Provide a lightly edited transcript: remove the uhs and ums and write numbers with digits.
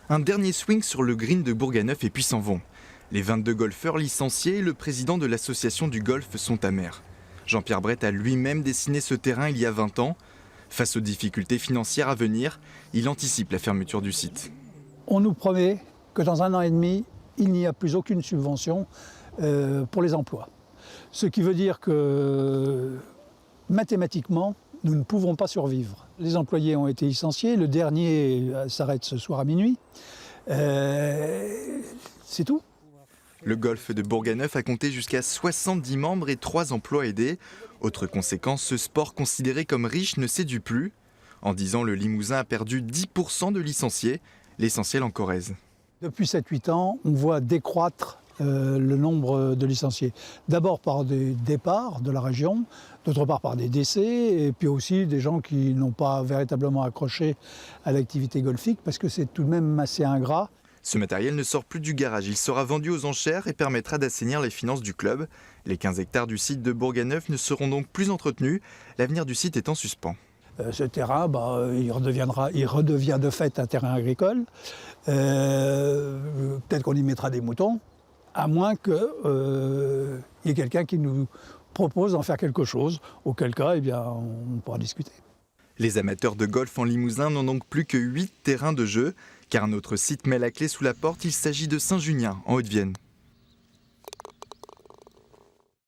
Un dernier swing sur le green de Bourganeuf et puis s'en vont. Les 22 golfeurs licenciés et le président de l'association du golf sont amers. Jean-Pierre Brett a lui-même dessiné ce terrain il y a 20 ans. Face aux difficultés financières à venir, il anticipe la fermeture du site. On nous promet que dans 1 an et demi, il n'y a plus aucune subvention pour les emplois. Ce qui veut dire que mathématiquement, nous ne pouvons pas survivre. Les employés ont été licenciés, le dernier s'arrête ce soir à minuit. C'est tout. Le golf de Bourganeuf a compté jusqu'à 70 membres et 3 emplois aidés. Autre conséquence, ce sport considéré comme riche ne séduit plus. En 10 ans, le Limousin a perdu 10% de licenciés, l'essentiel en Corrèze. Depuis 7-8 ans, on voit décroître le nombre de licenciés. D'abord par des départs de la région, d'autre part par des décès, et puis aussi des gens qui n'ont pas véritablement accroché à l'activité golfique, parce que c'est tout de même assez ingrat. Ce matériel ne sort plus du garage, il sera vendu aux enchères et permettra d'assainir les finances du club. Les 15 hectares du site de Bourganeuf ne seront donc plus entretenus, l'avenir du site est en suspens. Ce terrain, il redevient de fait un terrain agricole. Peut-être qu'on y mettra des moutons, à moins qu'il y ait quelqu'un qui nous propose d'en faire quelque chose, auquel cas, on pourra discuter. Les amateurs de golf en Limousin n'ont donc plus que 8 terrains de jeu, car un autre site met la clé sous la porte, il s'agit de Saint-Junien, en Haute-Vienne.